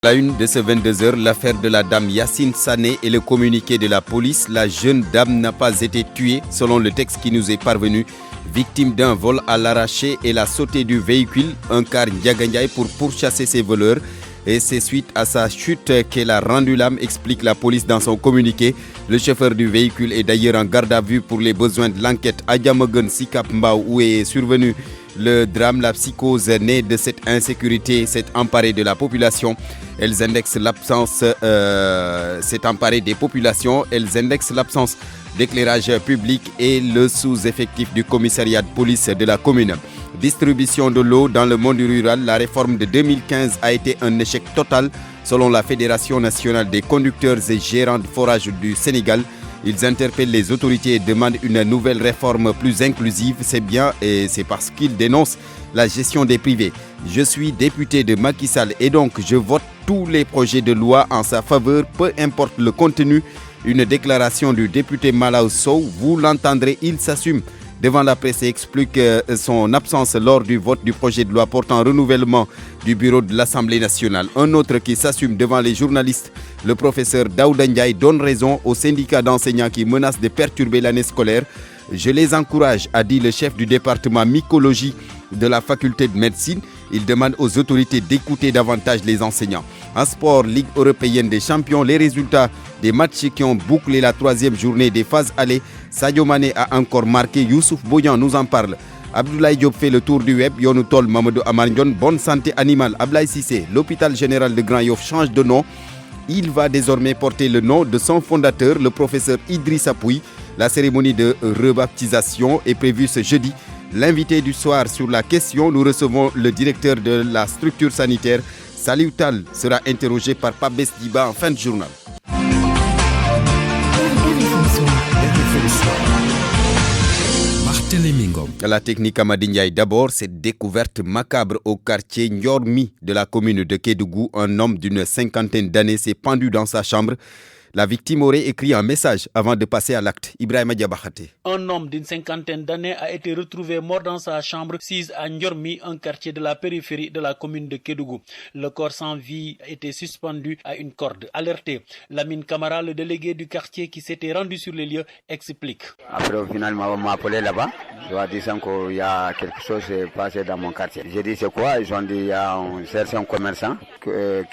La une de ce 22h, l'affaire de la dame Yacine Sané et le communiqué de la police. La jeune dame n'a pas été tuée, selon le texte qui nous est parvenu. Victime d'un vol à l'arraché et la sautée du véhicule, un car Ndiaga Ndiaye pour pourchasser ses voleurs. Et c'est suite à sa chute qu'elle a rendu l'âme, explique la police dans son communiqué. Le chauffeur du véhicule est d'ailleurs en garde à vue pour les besoins de l'enquête à Diamaguène Sicap Mbao, où est survenu le drame. La psychose née de cette insécurité s'est emparée de la population. Elles indexent l'absence, s'est emparée des populations. Elles indexent l'absence d'éclairage public et le sous-effectif du commissariat de police de la commune. Distribution de l'eau dans le monde rural, la réforme de 2015 a été un échec total selon la Fédération nationale des conducteurs et gérants de forage du Sénégal. Ils interpellent les autorités et demandent une nouvelle réforme plus inclusive. C'est bien et c'est parce qu'ils dénoncent la gestion des privés. Je suis député de Macky Sall et donc je vote tous les projets de loi en sa faveur, peu importe le contenu. Une déclaration du député Malaw Sow, vous l'entendrez, il s'assume devant la presse et explique son absence lors du vote du projet de loi portant renouvellement du bureau de l'Assemblée nationale. Un autre qui s'assume devant les journalistes, le professeur Daouda Ndiaye, donne raison aux syndicats d'enseignants qui menacent de perturber l'année scolaire. Je les encourage, a dit le chef du département mycologie de la faculté de médecine. Il demande aux autorités d'écouter davantage les enseignants. En sport, Ligue européenne des champions, les résultats des matchs qui ont bouclé la troisième journée des phases allées. Sadio Mané a encore marqué, Youssouf Boyan nous en parle. Abdoulaye Diop fait le tour du web, Yonoutol Mamadou Amardion, bonne santé animale. Ablaye Cissé, l'hôpital général de Grand Yoff change de nom. Il va désormais porter le nom de son fondateur, le professeur Idrissa Pouye. La cérémonie de rebaptisation est prévue ce jeudi. L'invité du soir sur la question, nous recevons le directeur de la structure sanitaire. Saliou Tall sera interrogé par Pape Diba en fin de journal. La technique Amady Ndiaye. D'abord, cette découverte macabre au quartier Ndiormi de la commune de Kédougou. Un homme d'une cinquantaine d'années s'est pendu dans sa chambre. La victime aurait écrit un message avant de passer à l'acte. Ibrahima Diabakhate. Un homme d'une cinquantaine d'années a été retrouvé mort dans sa chambre sise à Ndiormi, un quartier de la périphérie de la commune de Kédougou. Le corps sans vie a été suspendu à une corde. Alerté, Lamine Camara, le délégué du quartier qui s'était rendu sur les lieux, explique. Après, finalement, on m'a appelé là-bas. Je dois dire qu'il y a quelque chose qui s'est passé dans mon quartier. J'ai dit c'est quoi? Ils ont dit il y a un certain commerçant qui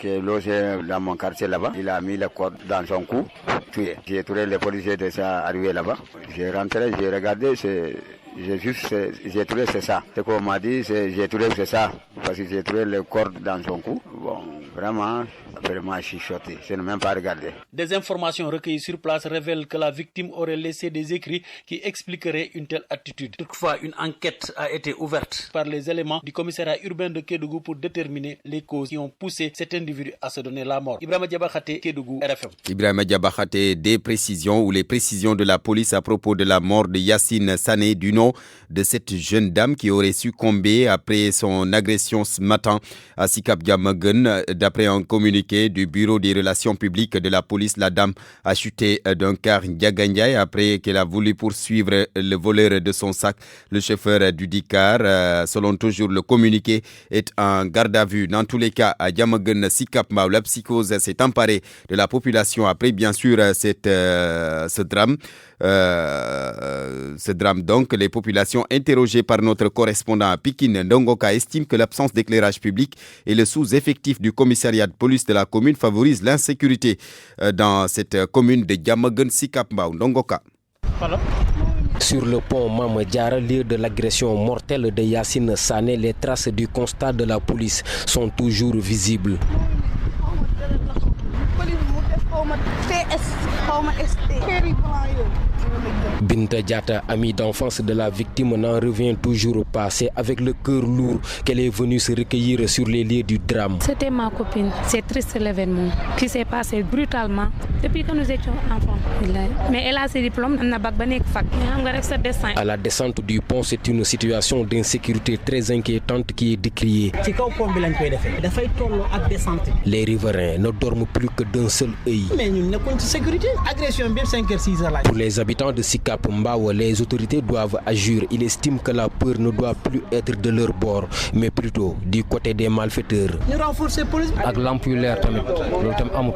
est logé dans mon quartier là-bas. Il a mis le corps dans son cou, tué. J'ai trouvé les policiers de ça arriver là-bas. J'ai rentré, j'ai regardé, j'ai trouvé c'est ça. Ce qu'on m'a dit, j'ai trouvé c'est ça. Parce que j'ai trouvé le corps dans son cou. Bon, vraiment chuchoté. Je n'ai même pas regardé. Des informations recueillies sur place révèlent que la victime aurait laissé des écrits qui expliqueraient une telle attitude. Toutefois, une enquête a été ouverte par les éléments du commissariat urbain de Kédougou pour déterminer les causes qui ont poussé cet individu à se donner la mort. Ibrahima Diabakhate, Kédougou, RFM. Ibrahima Diabakhate, des précisions ou les précisions de la police à propos de la mort de Yacine Sané, du nom de cette jeune dame qui aurait succombé après son agression ce matin à Sicap Diamaguène. D'après un communiqué du bureau des relations publiques de la police, la dame a chuté d'un car Ndiaga Ndiaye après qu'elle a voulu poursuivre le voleur de son sac. Le chauffeur du car, selon toujours le communiqué, est en garde à vue. Dans tous les cas, à Diamaguène Sicap Mbao, la psychose s'est emparée de la population après bien sûr ce drame. Donc, les populations interrogées par notre correspondant à Pikine, Ndongoka, estiment que l'absence d'éclairage public et le sous-effectif du commissariat de police de la commune favorisent l'insécurité dans cette commune de Diamaguène Sicap Mbao. Ndongoka. Sur le pont Mame Diarra, lieu de l'agression mortelle de Yacine Sané, les traces du constat de la police sont toujours visibles. Binta Diatta, amie d'enfance de la victime, n'en revient toujours pas. C'est avec le cœur lourd qu'elle est venue se recueillir sur les lieux du drame. C'était ma copine. C'est triste l'événement qui s'est passé brutalement depuis que nous étions enfants. Mais elle a ses diplômes, elle n'a pas de fac. À la descente du pont, c'est une situation d'insécurité très inquiétante qui est décriée. Les riverains ne dorment plus que d'un seul œil. de sécurité. Agression bien 5h, 6h là. Pour les habitants de Sicap Mbao, les autorités doivent agir. Ils estiment que la peur ne doit plus être de leur bord, mais plutôt du côté des malfaiteurs. Nous renforçons la police. Avec l'ampulaire,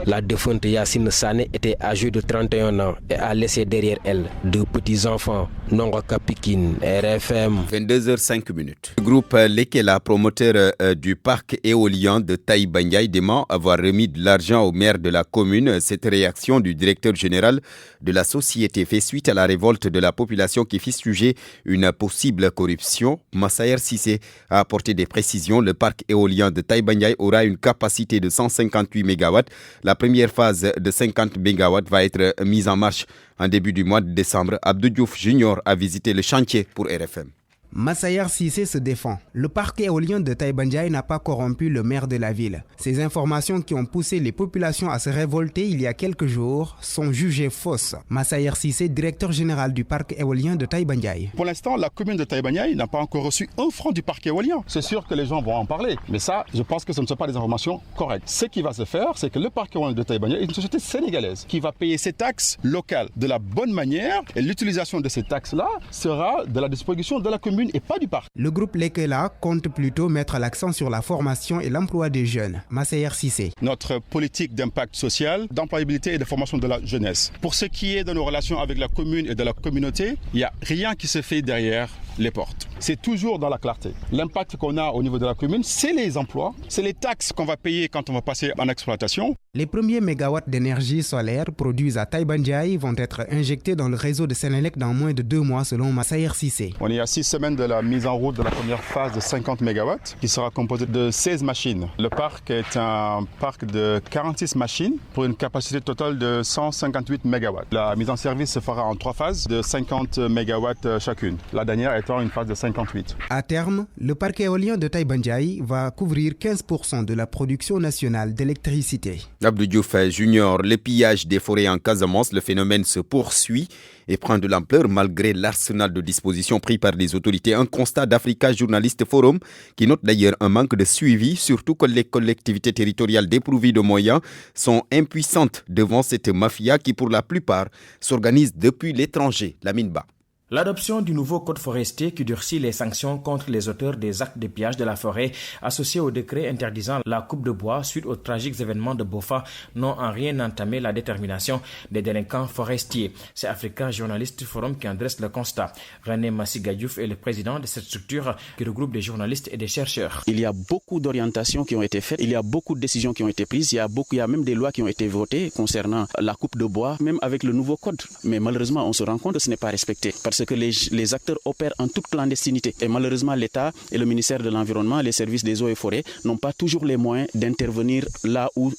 la défunte Yacine Sané était âgée de 31 ans et a laissé derrière elle deux petits-enfants. Nongaka Pikine, RFM. 22h05. Le groupe Lekela, promoteur du parc éolien de Taïbanyaï, dément avoir remis de l'argent au maire de la commune. Cette réaction du directeur général de la société fait suite à la révolte de la population qui fustigeait une possible corruption. Massaer Cissé a apporté des précisions. Le parc éolien de Taïbanyaï aura une capacité de 158 MW. La première phase de 50 MW va être mise en marche en début du mois de décembre. Abdou Diouf Junior a visité le chantier pour RFM. Massaer Cissé se défend. Le parc éolien de Taïbanyaï n'a pas corrompu le maire de la ville. Ces informations qui ont poussé les populations à se révolter il y a quelques jours sont jugées fausses. Massaer Cissé, directeur général du parc éolien de Taïbanyaï. Pour l'instant, la commune de Taïbanyaï n'a pas encore reçu un franc du parc éolien. C'est sûr que les gens vont en parler. Mais ça, je pense que ce ne sont pas des informations correctes. Ce qui va se faire, c'est que le parc éolien de Taïbanyaï est une société sénégalaise qui va payer ses taxes locales de la bonne manière. Et l'utilisation de ces taxes-là sera de la disposition de la commune et pas du parc. Le groupe Lekela compte plutôt mettre l'accent sur la formation et l'emploi des jeunes. Massaer Cissé. Notre politique d'impact social, d'employabilité et de formation de la jeunesse. Pour ce qui est de nos relations avec la commune et de la communauté, il n'y a rien qui se fait derrière les portes. C'est toujours dans la clarté. L'impact qu'on a au niveau de la commune, c'est les emplois, c'est les taxes qu'on va payer quand on va passer en exploitation. Les premiers mégawatts d'énergie solaire produits à Taïbanyaï vont être injectés dans le réseau de Sénélec dans moins de 2 mois selon Massaer Cissé. On est à 6 semaines de la mise en route de la première phase de 50 MW qui sera composée de 16 machines. Le parc est un parc de 46 machines pour une capacité totale de 158 MW. La mise en service se fera en 3 phases de 50 MW chacune. La dernière étant une phase de 58. À terme, le parc éolien de Taïbanyaï va couvrir 15% de la production nationale d'électricité. Abdou Diouf Junior, le pillage des forêts en Casamance, le phénomène se poursuit et prend de l'ampleur malgré l'arsenal de dispositions pris par les autorités. Un constat d'Africa Journalist Forum qui note d'ailleurs un manque de suivi, surtout que les collectivités territoriales dépourvues de moyens sont impuissantes devant cette mafia qui pour la plupart s'organise depuis l'étranger. Lamine Ba. L'adoption du nouveau code forestier qui durcit les sanctions contre les auteurs des actes de pillage de la forêt associés au décret interdisant la coupe de bois suite aux tragiques événements de Bofa n'ont en rien entamé la détermination des délinquants forestiers. C'est Africa Journalist Forum qui en dresse le constat. René Massiga Diouf est le président de cette structure qui regroupe des journalistes et des chercheurs. Il y a beaucoup d'orientations qui ont été faites, il y a beaucoup de décisions qui ont été prises, il y a même des lois qui ont été votées concernant la coupe de bois, même avec le nouveau code. Mais malheureusement, on se rend compte que ce n'est pas respecté. Parce que les acteurs opèrent en toute clandestinité. Et malheureusement, l'État et le ministère de l'Environnement, les services des eaux et forêts, n'ont pas toujours les moyens d'intervenir là où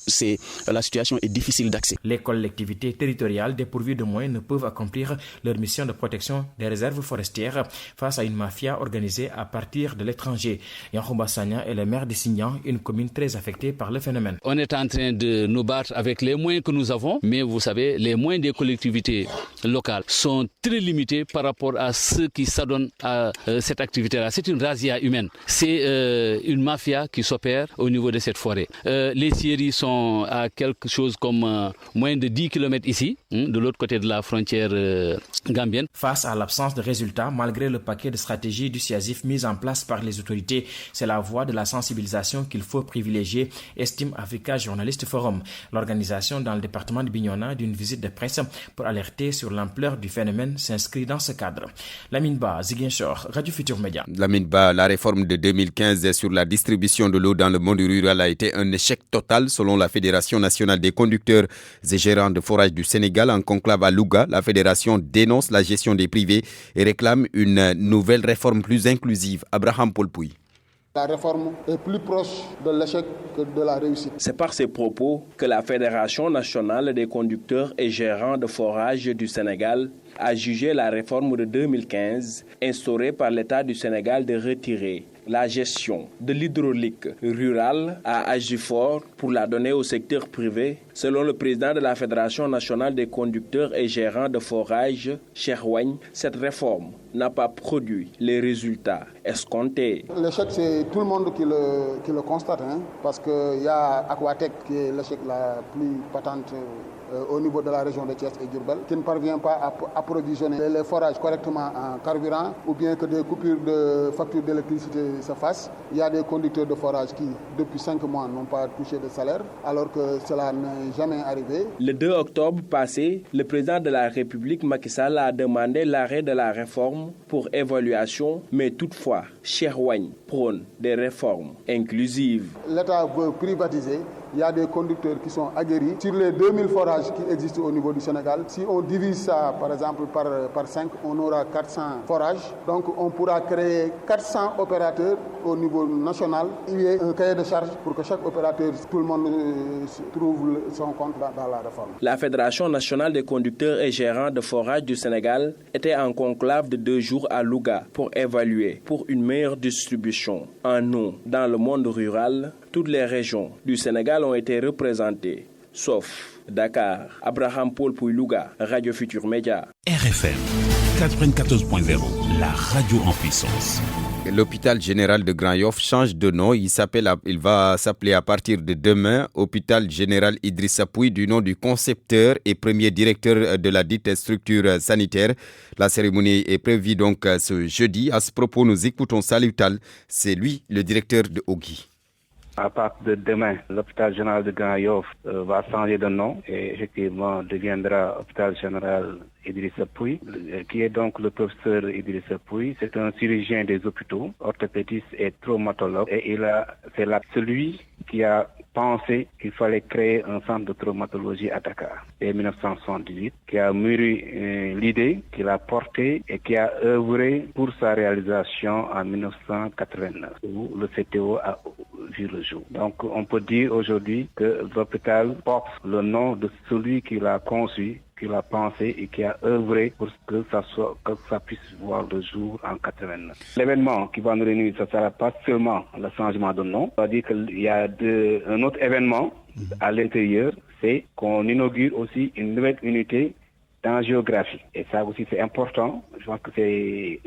la situation est difficile d'accès. Les collectivités territoriales dépourvues de moyens ne peuvent accomplir leur mission de protection des réserves forestières face à une mafia organisée à partir de l'étranger. Yankhoba Sagna est le maire de Signan, une commune très affectée par le phénomène. On est en train de nous battre avec les moyens que nous avons, mais vous savez, les moyens des collectivités locales sont très limités par rapport à ceux qui s'adonnent à cette activité-là. C'est une razzia humaine. C'est une mafia qui s'opère au niveau de cette forêt. Les scieries sont à quelque chose comme moins de 10 km ici, de l'autre côté de la frontière gambienne. Face à l'absence de résultats, malgré le paquet de stratégies du SIAZIF mis en place par les autorités, c'est la voie de la sensibilisation qu'il faut privilégier, estime Africa Journalist Forum. L'organisation dans le département de Bignona d'une visite de presse pour alerter sur l'ampleur du phénomène s'inscrit dans ce cadre. Lamine Ba, Ziguinchor, Radio Futur Média. Lamine Ba, la réforme de 2015 sur la distribution de l'eau dans le monde rural a été un échec total selon la Fédération nationale des conducteurs et gérants de forage du Sénégal. En conclave à Louga, la fédération dénonce la gestion des privés et réclame une nouvelle réforme plus inclusive. Abraham Polpouy. La réforme est plus proche de l'échec que de la réussite. C'est par ces propos que la Fédération nationale des conducteurs et gérants de forage du Sénégal a jugé la réforme de 2015 instaurée par l'État du Sénégal de retirer la gestion de l'hydraulique rurale à Agifort pour la donner au secteur privé. Selon le président de la Fédération nationale des conducteurs et gérants de forage, Cheikh Wagne, cette réforme n'a pas produit les résultats escomptés. L'échec, c'est tout le monde qui le constate, parce qu'il y a Aquatec qui est l'échec la plus patente au niveau de la région de Thiès et Diourbel, qui ne parvient pas à approvisionner les forages correctement en carburant, ou bien que des coupures de factures d'électricité se fassent. Il y a des conducteurs de forage qui, depuis 5 mois, n'ont pas touché de salaire, alors que cela n'est jamais arrivé. Le 2 octobre passé, le président de la République, Macky Sall, a demandé l'arrêt de la réforme pour évaluation, mais toutefois, Cheikh Wagne prône des réformes inclusives. L'État veut privatiser. Il y a des conducteurs qui sont aguerris. Sur les 2000 forages qui existent au niveau du Sénégal, si on divise ça par exemple par 5, on aura 400 forages. Donc on pourra créer 400 opérateurs au niveau national. Il y a un cahier de charge pour que chaque opérateur, tout le monde trouve son compte dans la réforme. La Fédération nationale des conducteurs et gérants de forage du Sénégal était en conclave de 2 jours à Louga pour évaluer pour une meilleure distribution en eau dans le monde rural. Toutes les régions du Sénégal ont été représentées, sauf Dakar. Abraham Paul Pouy-Louga, Radio Futur Média. RFM 94.0, la radio en puissance. L'hôpital général de Grand Yoff change de nom. Il va s'appeler à partir de demain Hôpital général Idrissa Pouye, du nom du concepteur et premier directeur de la dite structure sanitaire. La cérémonie est prévue donc ce jeudi. À ce propos, nous écoutons Salih Tall. C'est lui le directeur de Ogui. À partir de demain, l'hôpital général de Grand Yoff va changer de nom et effectivement deviendra hôpital général Idrissa Pouye, qui est donc le professeur Idrissa Pouye. C'est un chirurgien des hôpitaux, orthopédiste et traumatologue. Et c'est celui qui a pensé qu'il fallait créer un centre de traumatologie à Dakar en 1978, qui a mûri l'idée, qui l'a portée et qui a œuvré pour sa réalisation en 1989, où le CTO a vu le jour. Donc on peut dire aujourd'hui que l'hôpital porte le nom de celui qui l'a conçu, qui l'a pensé et qui a œuvré pour que ça puisse voir le jour en 89. L'événement qui va nous réunir, ça ne sera pas seulement le changement de nom. Ça veut dire qu'il y a un autre événement à l'intérieur, c'est qu'on inaugure aussi une nouvelle unité d'angiographie. Et ça aussi c'est important. Je pense que c'est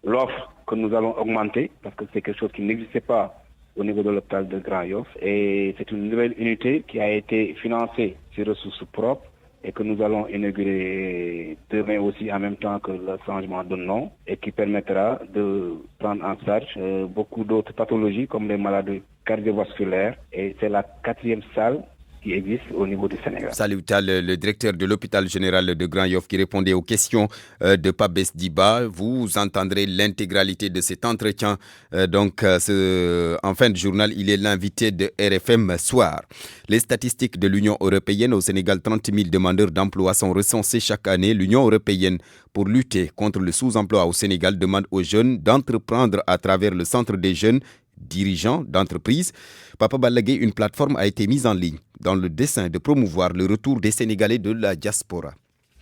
l'offre que nous allons augmenter parce que c'est quelque chose qui n'existait pas au niveau de l'hôpital de Grand Yoff. Et c'est une nouvelle unité qui a été financée sur ressources propres et que nous allons inaugurer demain aussi en même temps que le changement de nom et qui permettra de prendre en charge beaucoup d'autres pathologies comme les maladies cardiovasculaires. Et c'est la 4e salle qui existe au niveau du Sénégal. Salih Tall, le directeur de l'hôpital général de Grand Yoff qui répondait aux questions de Pabès Diba. Vous entendrez l'intégralité de cet entretien. En fin de journal, il est l'invité de RFM Soir. Les statistiques de l'Union européenne au Sénégal, 30 000 demandeurs d'emploi sont recensés chaque année. L'Union européenne, pour lutter contre le sous-emploi au Sénégal, demande aux jeunes d'entreprendre à travers le centre des jeunes dirigeants d'entreprise. Papa Balagué, une plateforme a été mise en ligne dans le dessein de promouvoir le retour des Sénégalais de la diaspora.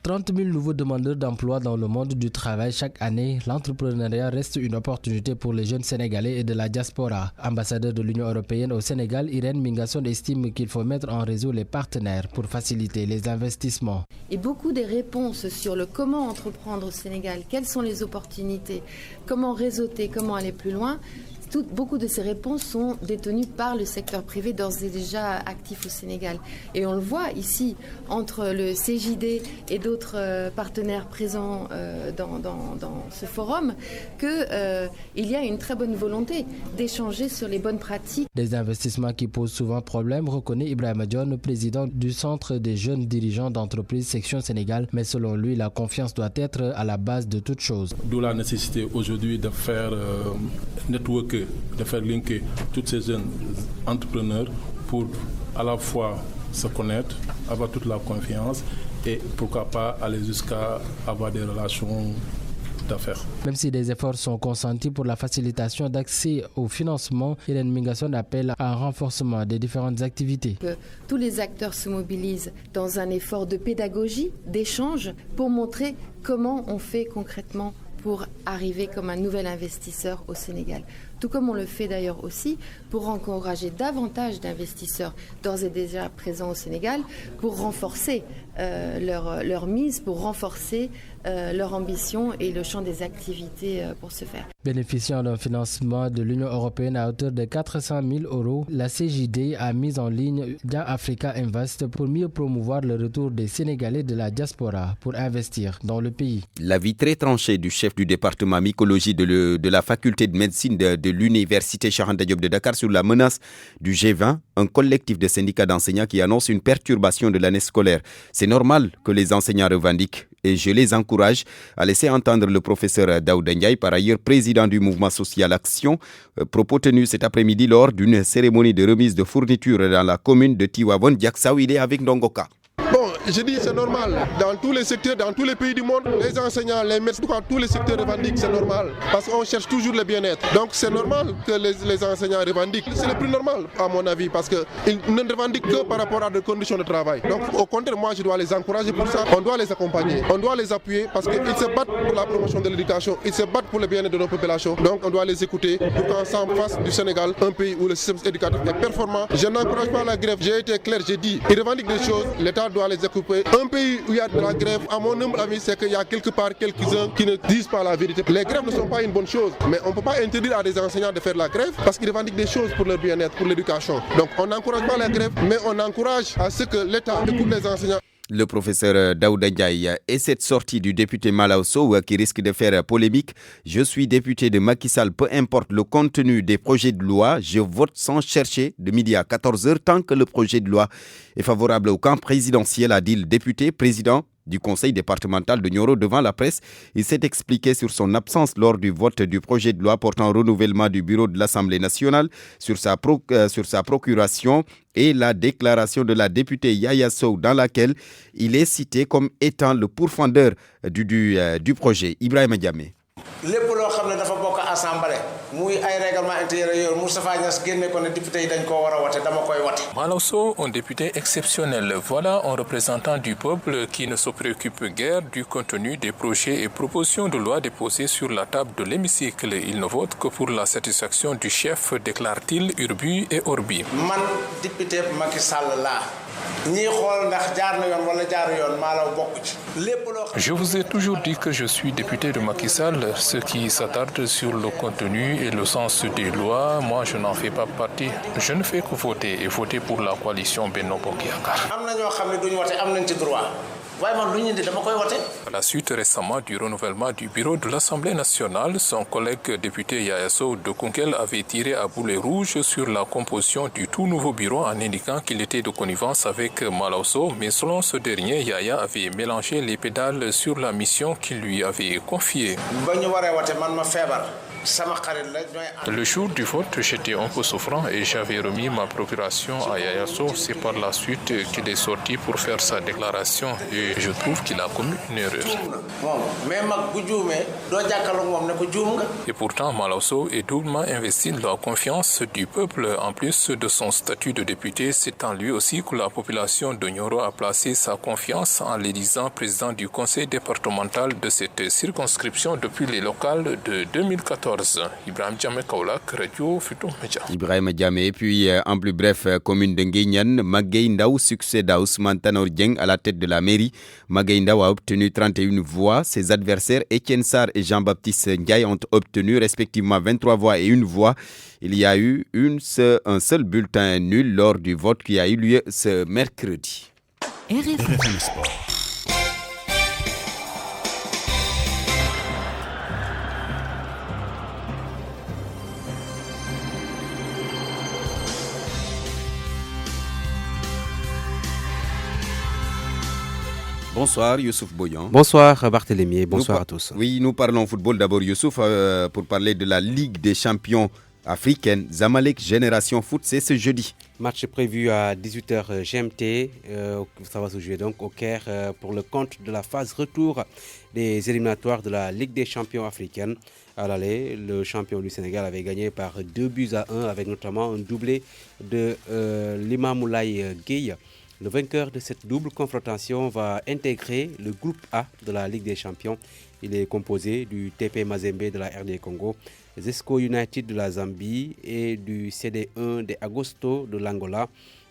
30 000 nouveaux demandeurs d'emploi dans le monde du travail chaque année. L'entrepreneuriat reste une opportunité pour les jeunes Sénégalais et de la diaspora. Ambassadeur de l'Union européenne au Sénégal, Irène Mingasson estime qu'il faut mettre en réseau les partenaires pour faciliter les investissements. Et beaucoup des réponses sur le comment entreprendre au Sénégal, quelles sont les opportunités, comment réseauter, comment aller plus loin, beaucoup de ces réponses sont détenues par le secteur privé d'ores et déjà actif au Sénégal. Et on le voit ici, entre le CJD et d'autres partenaires présents dans ce forum, qu'il y a une très bonne volonté d'échanger sur les bonnes pratiques. Des investissements qui posent souvent problème, reconnaît Ibrahima Dione, président du Centre des jeunes dirigeants d'entreprise section Sénégal. Mais selon lui, la confiance doit être à la base de toute chose. D'où la nécessité aujourd'hui de faire networker, de faire linker tous ces jeunes entrepreneurs pour à la fois se connaître, avoir toute la confiance et pourquoi pas aller jusqu'à avoir des relations d'affaires. Même si des efforts sont consentis pour la facilitation d'accès au financement, Irène Mingasson appelle à un renforcement des différentes activités. Que tous les acteurs se mobilisent dans un effort de pédagogie, d'échange, pour montrer comment on fait concrètement pour arriver comme un nouvel investisseur au Sénégal. tout comme on le fait d'ailleurs aussi pour encourager davantage d'investisseurs d'ores et déjà présents au Sénégal, pour renforcer leur mise, pour renforcer leur ambition et le champ des activités pour ce faire. Bénéficiant d'un financement de l'Union européenne à hauteur de 400 000 €, la CJD a mis en ligne Dia Africa Invest pour mieux promouvoir le retour des Sénégalais de la diaspora pour investir dans le pays. L'avis très tranché du chef du département mycologie de la faculté de médecine de l'université Cheikh Anta Diop de Dakar sur la menace du G20, un collectif de syndicats d'enseignants qui annonce une perturbation de l'année scolaire. C'est normal que les enseignants revendiquent et je les encourage à laisser entendre le professeur Daouda Ndiaye, par ailleurs président du mouvement social Action, propos tenus cet après-midi lors d'une cérémonie de remise de fournitures dans la commune de Tivaouane. Diaksaou, il est avec Ndongoka. Bon, je dis c'est normal. Dans tous les secteurs, dans tous les pays du monde, les enseignants, les médecins, tous les secteurs revendiquent, c'est normal. Parce qu'on cherche toujours le bien-être. Donc c'est normal que les enseignants revendiquent. C'est le plus normal, à mon avis, parce qu'ils ne revendiquent que par rapport à des conditions de travail. Donc au contraire, moi je dois les encourager pour ça. On doit les accompagner, on doit les appuyer parce qu'ils se battent pour la promotion de l'éducation, ils se battent pour le bien-être de nos populations. Donc on doit les écouter pour qu'ensemble fasse du Sénégal un pays où le système éducatif est performant. Je n'encourage pas la grève, j'ai été clair, j'ai dit, ils revendiquent des choses, l'État doit les occuper. Un pays où il y a de la grève, à mon humble avis, c'est qu'il y a quelque part quelques-uns qui ne disent pas la vérité. Les grèves ne sont pas une bonne chose, mais on ne peut pas interdire à des enseignants de faire la grève parce qu'ils revendiquent des choses pour leur bien-être, pour l'éducation. Donc on n'encourage pas la grève, mais on encourage à ce que l'État écoute les enseignants. Le professeur Daouda Ndiaye et cette sortie du député Malaw Sow qui risque de faire polémique. Je suis député de Macky Sall, peu importe le contenu des projets de loi, je vote sans chercher de midi à 14h tant que le projet de loi est favorable au camp présidentiel, a dit le député président du conseil départemental de Nioro devant la presse. Il s'est expliqué sur son absence lors du vote du projet de loi portant renouvellement du bureau de l'Assemblée nationale, sur sa procuration et la déclaration de la députée Yaya Sow dans laquelle il est cité comme étant le pourfendeur du projet. Ibrahima Diamé. lépp loo xam ne dafa bokk assemblée muy ay règlement intérieur Moustapha Niasse génne ko ne député yi dañ koo war a wote dama koy wote. Malaw Sow, un député exceptionnel. Voilà un représentant du peuple qui ne se préoccupe guère du contenu des projets et propositions de loi déposés sur la table de l'hémicycle. Il ne vote que pour la satisfaction du chef, déclare-t-il urbi et orbi. Man député Macky Sall laa. Je vous ai toujours dit que je suis député de Macky Sall. Ceux qui s'attardent sur le contenu et le sens des lois, moi je n'en fais pas partie. Je ne fais que voter et voter pour la coalition Benno Bokk Yaakaar. À la suite récemment du renouvellement du bureau de l'Assemblée nationale, son collègue député Yaya Sow de Koungheul avait tiré à boulet rouge sur la composition du tout nouveau bureau en indiquant qu'il était de connivence avec Malaw Sow, mais selon ce dernier, Yaya avait mélangé les pédales sur la mission qu'il lui avait confiée. Le jour du vote, j'étais un peu souffrant et j'avais remis ma procuration à Yaya Sow. C'est par la suite qu'il est sorti pour faire sa déclaration et je trouve qu'il a commis une erreur. Et pourtant, Malaw Sow est doublement investi de la confiance du peuple. En plus de son statut de député, c'est en lui aussi que la population de Nioro a placé sa confiance en l'élisant président du conseil départemental de cette circonscription depuis les locales de 2014. Ibrahim Diamé, Kaolack, Radio Futur Média. Ibrahim Diamé, puis en plus bref, commune de Nguignan, Magueye Ndao succède à Ousmane Tanor Dieng à la tête de la mairie. Magueye Ndao a obtenu 31 voix. Ses adversaires Étienne Sarr et Jean-Baptiste Ndiaye ont obtenu respectivement 23 voix et 1 voix. Il y a eu un seul bulletin nul lors du vote qui a eu lieu ce mercredi. RFM Sport. Bonsoir Youssouf Boyan. Bonsoir Barthélémy, bonsoir à tous. Oui, nous parlons football d'abord Youssouf pour parler de la Ligue des champions africaine. Zamalek Génération Foot, c'est ce jeudi. Match prévu à 18h GMT, ça va se jouer donc au Caire pour le compte de la phase retour des éliminatoires de la Ligue des champions africaine. À l'aller, le champion du Sénégal avait gagné par 2-1 avec notamment un doublé de Limamoulaye Gueye. Le vainqueur de cette double confrontation va intégrer le groupe A de la Ligue des Champions. Il est composé du TP Mazembe de la RD Congo, Zesco United de la Zambie et du CD1 de Agosto de l'Angola.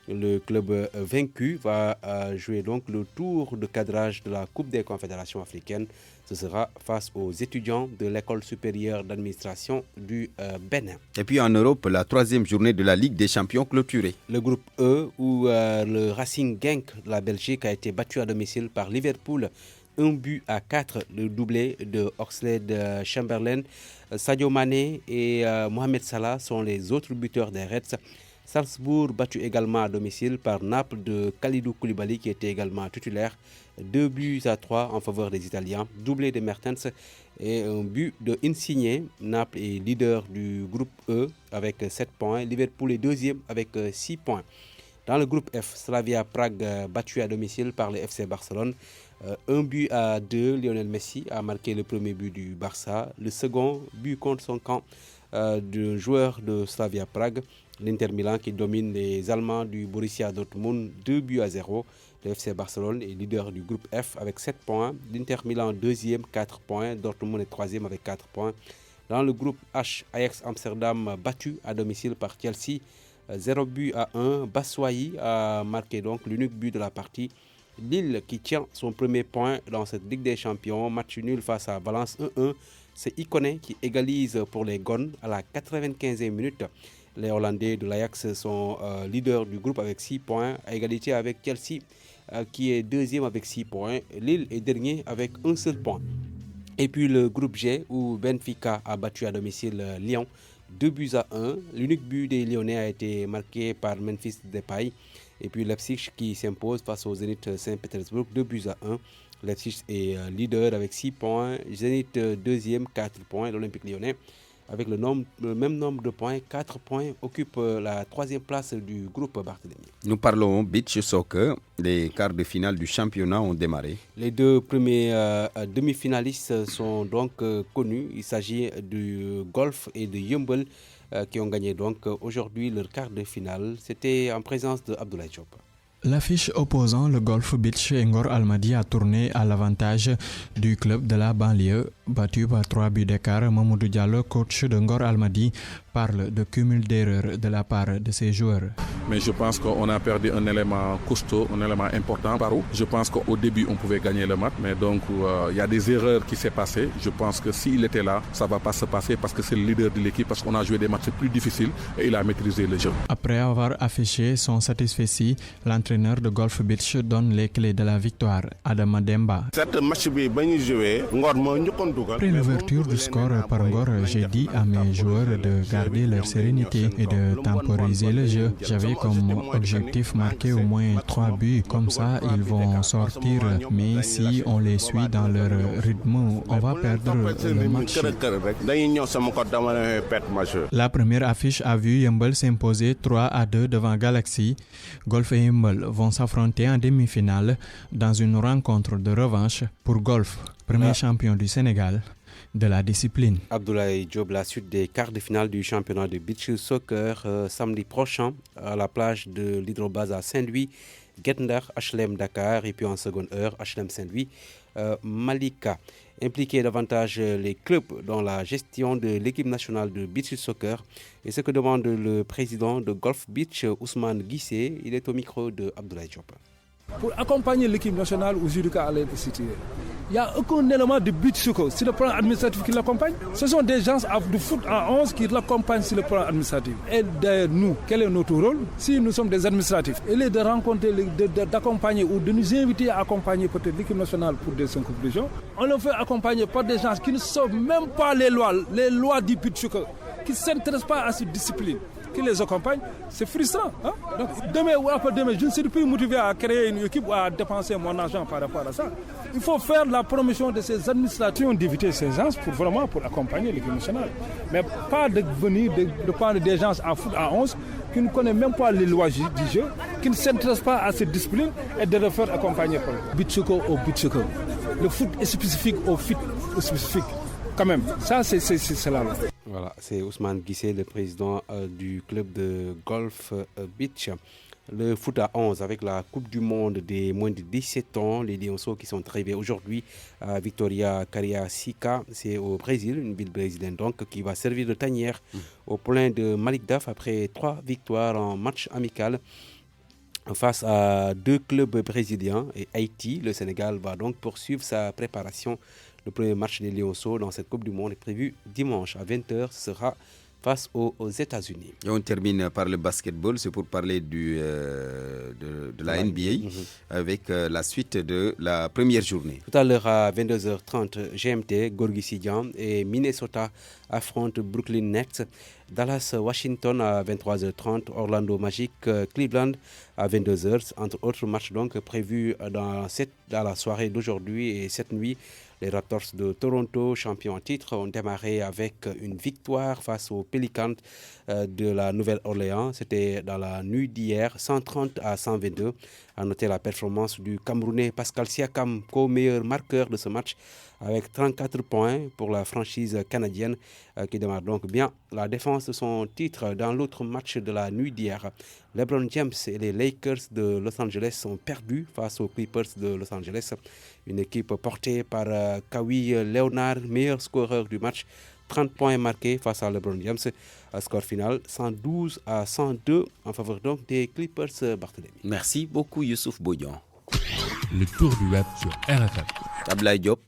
Le club vaincu va jouer donc le tour de cadrage de la Coupe des Confédérations africaines. Ce sera face aux étudiants de l'École supérieure d'administration du Bénin. Et puis en Europe, la 3e journée de la Ligue des champions clôturée. Le groupe E, où le Racing Genk de la Belgique a été battu à domicile par Liverpool 1-4, le doublé de Oxlade-Chamberlain. Sadio Mané et Mohamed Salah sont les autres buteurs des Reds. Salzbourg battu également à domicile par Naples de Kalidou Koulibaly qui était également titulaire. 2-3 en faveur des Italiens, doublé de Mertens et un but de Insigne. Naples est leader du groupe E avec 7 points. Liverpool est deuxième avec 6 points. Dans le groupe F, Slavia Prague battu à domicile par le FC Barcelone. 1-2, Lionel Messi a marqué le premier but du Barça. Le second but contre son camp d'un joueur de Slavia Prague. L'Inter Milan qui domine les Allemands du Borussia Dortmund 2-0. Le FC Barcelone est leader du groupe F avec 7 points. L'Inter Milan deuxième, 4 points. Dortmund est troisième avec 4 points. Dans le groupe H, Ajax Amsterdam battu à domicile par Chelsea 0-1. Batshuayi a marqué donc l'unique but de la partie. Lille qui tient son premier point dans cette Ligue des Champions. Match nul face à Valence 1-1. C'est Ikoné qui égalise pour les Gones à la 95e minute. Les Hollandais de l'Ajax sont leaders du groupe avec 6 points, à égalité avec Chelsea qui est deuxième avec 6 points. Lille est dernier avec un seul point. Et puis le groupe G où Benfica a battu à domicile Lyon 2-1. L'unique but des Lyonnais a été marqué par Memphis Depay. Et puis Leipzig qui s'impose face au Zénith Saint-Pétersbourg 2-1. Leipzig est leader avec 6 points. Zénith deuxième, 4 points. L'Olympique Lyonnais avec le même nombre de points, 4 points, occupe la 3e place du groupe Barthélémy. Nous parlons beach soccer. Les quarts de finale du championnat ont démarré. Les deux premiers demi-finalistes sont donc connus. Il s'agit du Golf et de Yeumbeul qui ont gagné donc aujourd'hui leur quart de finale. C'était en présence de Abdoulaye Diop. L'affiche opposant le Golf Beach et Ngor Almadi a tourné à l'avantage du club de la banlieue. Battu par 3 buts d'écart, Mamoudou Diallo, coach de Ngor Almadi, parle de cumul d'erreurs de la part de ses joueurs. Mais je pense qu'on a perdu un élément costaud, un élément important. Je pense qu'au début, on pouvait gagner le match, mais donc il y a des erreurs qui s'est passées. Je pense que s'il était là, ça ne va pas se passer parce que c'est le leader de l'équipe, parce qu'on a joué des matchs plus difficiles et il a maîtrisé le jeu. Après avoir affiché son satisfait, l'entraîneur de Golf Beach donne les clés de la victoire, Adama Demba. Après l'ouverture du score par Ngor, j'ai dit à mes joueurs de garder leur sérénité et de temporiser le jeu. J'avais comme objectif marquer au moins 3 buts, comme ça ils vont sortir. Mais si on les suit dans leur rythme, on va perdre le match. La première affiche a vu Yeumbeul s'imposer 3-2 devant Galaxy. Golf et Yeumbeul vont s'affronter en demi-finale dans une rencontre de revanche pour Golf, premier champion du Sénégal de la discipline. Abdoulaye Diop, la suite des quarts de finale du championnat de beach soccer samedi prochain à la plage de l'Hydrobase à Saint-Louis, Guet-Ndar, HLM Dakar et puis en seconde heure HLM Saint-Louis, Malika. Impliquer davantage les clubs dans la gestion de l'équipe nationale de beach soccer et ce que demande le président de Golf Beach, Ousmane Guissé. Il est au micro de Abdoulaye Diop. Pour accompagner l'équipe nationale aux Judoka à l'électricité, il n'y a aucun élément de beach soccer sur le plan administratif qui l'accompagne. Ce sont des gens de foot en 11 qui l'accompagnent sur le plan administratif. Et d'ailleurs, nous, quel est notre rôle? Si nous sommes des administratifs, il est de rencontrer, d'accompagner ou de nous inviter à accompagner peut-être l'équipe nationale pour des compétitions. On le fait accompagner par des gens qui ne savent même pas les lois du beach soccer, qui ne s'intéressent pas à cette discipline, qui les accompagnent. C'est frustrant. Hein? Donc, demain ou après-demain, je ne suis plus motivé à créer une équipe ou à dépenser mon argent par rapport à ça. Il faut faire la promotion de ces administrations, d'éviter ces gens pour accompagner l'équipe nationale. Mais pas de venir, de prendre des gens à foot à 11 qui ne connaissent même pas les lois du jeu, qui ne s'intéressent pas à cette discipline et de le faire accompagner par le beach soccer au beach soccer. Le foot est spécifique au foot spécifique. Quand même, ça c'est cela. Voilà, c'est Ousmane Guissé, le président du club de Golf Beach. Le foot à 11 avec la Coupe du Monde des moins de 17 ans. Les Lionceaux qui sont arrivés aujourd'hui à Victoria Cariacica, c'est au Brésil, une ville brésilienne donc, qui va servir de tanière au plein de Malik Daf après 3 victoires en match amical face à 2 clubs brésiliens et Haïti. Le Sénégal va donc poursuivre sa préparation. Le premier match des Lionceaux dans cette Coupe du Monde est prévu dimanche à 20h. Ce sera face aux États-Unis. Et on termine par le basketball, c'est pour parler de la NBA avec la suite de la première journée. Tout à l'heure à 22h30 GMT, Gorgui Sidian et Minnesota affrontent Brooklyn Nets. Dallas, Washington à 23h30, Orlando Magic, Cleveland à 22h. Entre autres matchs donc prévus dans la soirée d'aujourd'hui et cette nuit. Les Raptors de Toronto, champions en titre, ont démarré avec une victoire face aux Pelicans de la Nouvelle-Orléans. C'était dans la nuit d'hier, 130-122. À noter la performance du Camerounais Pascal Siakam, co-meilleur marqueur de ce match, avec 34 points pour la franchise canadienne qui démarre donc bien la défense de son titre. Dans l'autre match de la nuit d'hier, LeBron James et les Lakers de Los Angeles ont perdu face aux Clippers de Los Angeles. Une équipe portée par Kawhi Leonard, meilleur scoreur du match. 30 points marqués face à LeBron James. Score final 112-102 en faveur donc des Clippers Barthélémy. Merci beaucoup Youssouf Bodian. Le tour du web sur RFM. Ablaye Diop.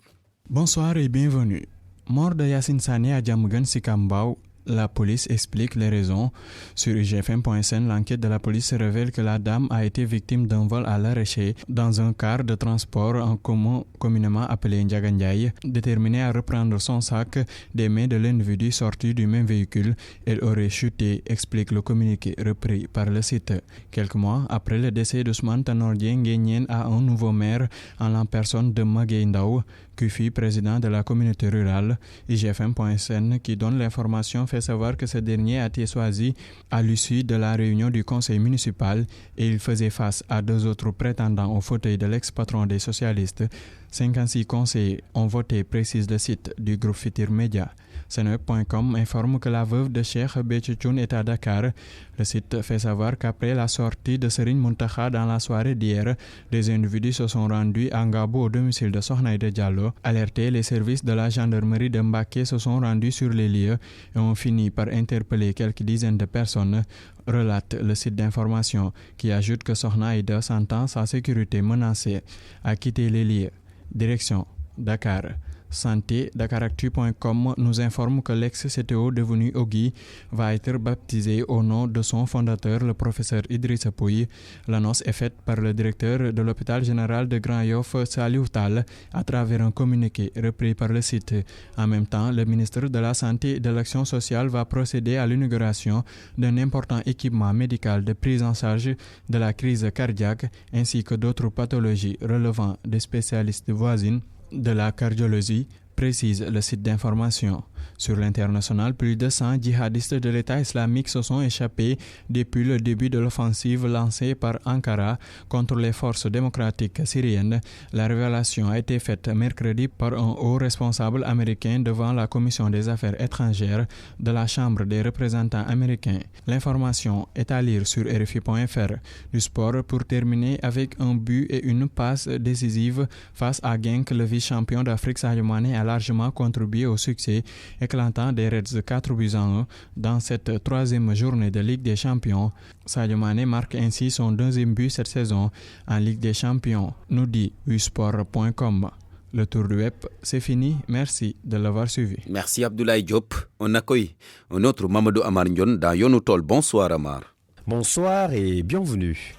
Bonsoir et bienvenue. Mort de Yacine Sané à Diamaguène Sicap-Mbao, la police explique les raisons. Sur IGFM.sn, l'enquête de la police révèle que la dame a été victime d'un vol à l'arraché dans un car de transport en commun communément appelé Ndiaga Ndiaye. Déterminée à reprendre son sac des mains de l'individu sorti du même véhicule, elle aurait chuté, explique le communiqué repris par le site. Quelques mois après le décès d'Ousmane Tanor Dieng, Nguyen a un nouveau maire en la personne de Magueye Ndao, qui fut président de la communauté rurale. IGFM.sn, qui donne l'information, fait savoir que ce dernier a été choisi à l'issue de la réunion du conseil municipal et il faisait face à 2 autres prétendants au fauteuil de l'ex-patron des socialistes. 56 conseillers ont voté, précise le site du groupe Fitir Média. Seneweb.com informe que la veuve de Cheikh Béthio Thioune est à Dakar. Le site fait savoir qu'après la sortie de Serigne Mountakha dans la soirée d'hier, des individus se sont rendus à Ngabo au domicile de Sokhna Aïda Diallo. Alertés, les services de la gendarmerie de Mbacké se sont rendus sur les lieux et ont fini par interpeller quelques dizaines de personnes, relate le site d'information, qui ajoute que Sokhna Aïda, sentant sa sécurité menacée, a quitté les lieux. Direction Dakar. Santé, Dakaractu.com nous informe que l'ex-CTO devenu Ogui va être baptisé au nom de son fondateur, le professeur Idrissa Pouye. L'annonce est faite par le directeur de l'hôpital général de Grand Yoff, Saliou Tall, à travers un communiqué repris par le site. En même temps, le ministre de la Santé et de l'Action sociale va procéder à l'inauguration d'un important équipement médical de prise en charge de la crise cardiaque ainsi que d'autres pathologies relevant des spécialistes voisines de la cardiologie, précise le site d'information. Sur l'international, plus de 100 djihadistes de l'État islamique se sont échappés depuis le début de l'offensive lancée par Ankara contre les forces démocratiques syriennes. La révélation a été faite mercredi par un haut responsable américain devant la Commission des affaires étrangères de la Chambre des représentants américains. L'information est à lire sur RFI.fr. Du sport pour terminer avec un but et une passe décisive face à Genk, le vice-champion d'Afrique Sadio Mané a largement contribué au succès éclatant des Reds 4-1 dans cette 3e journée de Ligue des Champions. Sadio Mané marque ainsi son 2e but cette saison en Ligue des Champions, nous dit usport.com. Le tour du web, c'est fini. Merci de l'avoir suivi. Merci Abdoulaye Diop. On accueille un autre Mamadou Amar Ndion dans Yonutol. Bonsoir Amar. Bonsoir et bienvenue.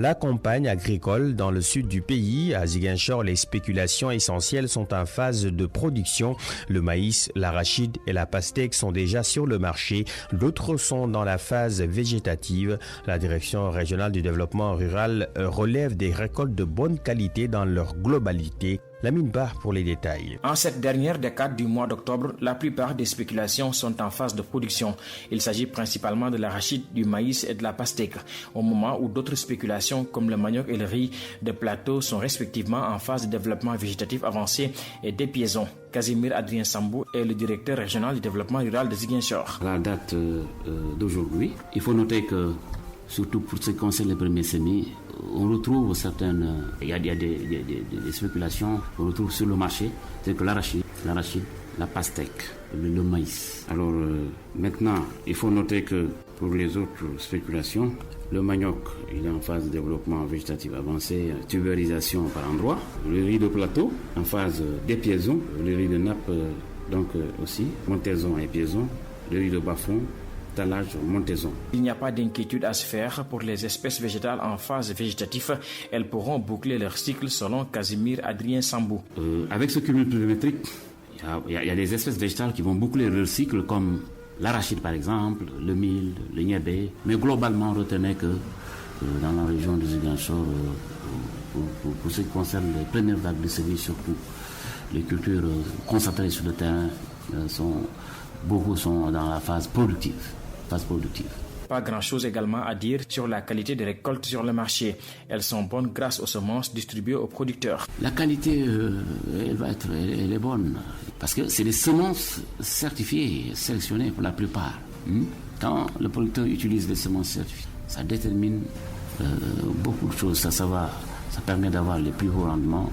La campagne agricole dans le sud du pays, à Ziguinchor, les spéculations essentielles sont en phase de production. Le maïs, l'arachide et la pastèque sont déjà sur le marché. D'autres sont dans la phase végétative. La direction régionale du développement rural relève des récoltes de bonne qualité dans leur globalité. Lamine Ba pour les détails. En cette dernière décade du mois d'octobre, la plupart des spéculations sont en phase de production. Il s'agit principalement de l'arachide, du maïs et de la pastèque, au moment où d'autres spéculations comme le manioc et le riz de plateau sont respectivement en phase de développement végétatif avancé et d'épiaison. Casimir Adrien Sambou est le directeur régional du développement rural de Ziguinchor. À la date d'aujourd'hui, il faut noter que, surtout pour ce qui concerne les premiers semis, on retrouve certaines... Il y a des spéculations qu'on retrouve sur le marché, c'est que l'arachide, la pastèque, le maïs. Alors maintenant, il faut noter que pour les autres spéculations, le manioc, il est en phase de développement végétatif avancé, tubérisation par endroit. Le riz de plateau, en phase d'épiaison. Le riz de nappe, donc aussi, montaison et épiaison. Le riz de bas-fond, talage, montaison. Il n'y a pas d'inquiétude à se faire pour les espèces végétales en phase végétative. Elles pourront boucler leur cycle selon Casimir Adrien Sambou. Avec ce cumul pluviométrique, il y a des espèces végétales qui vont boucler leur cycle comme l'arachide par exemple, le mil, le niébé. Mais globalement, retenez que dans la région de Ziguinchor, pour ce qui concerne les premières vagues de semis, surtout les cultures concentrées sur le terrain, beaucoup sont dans la phase productive. Pas grand-chose également à dire sur la qualité des récoltes sur le marché. Elles sont bonnes grâce aux semences distribuées aux producteurs. La qualité, elle est bonne parce que c'est des semences certifiées, sélectionnées pour la plupart. Quand le producteur utilise des semences certifiées, ça détermine beaucoup de choses. Ça permet d'avoir les plus hauts rendements.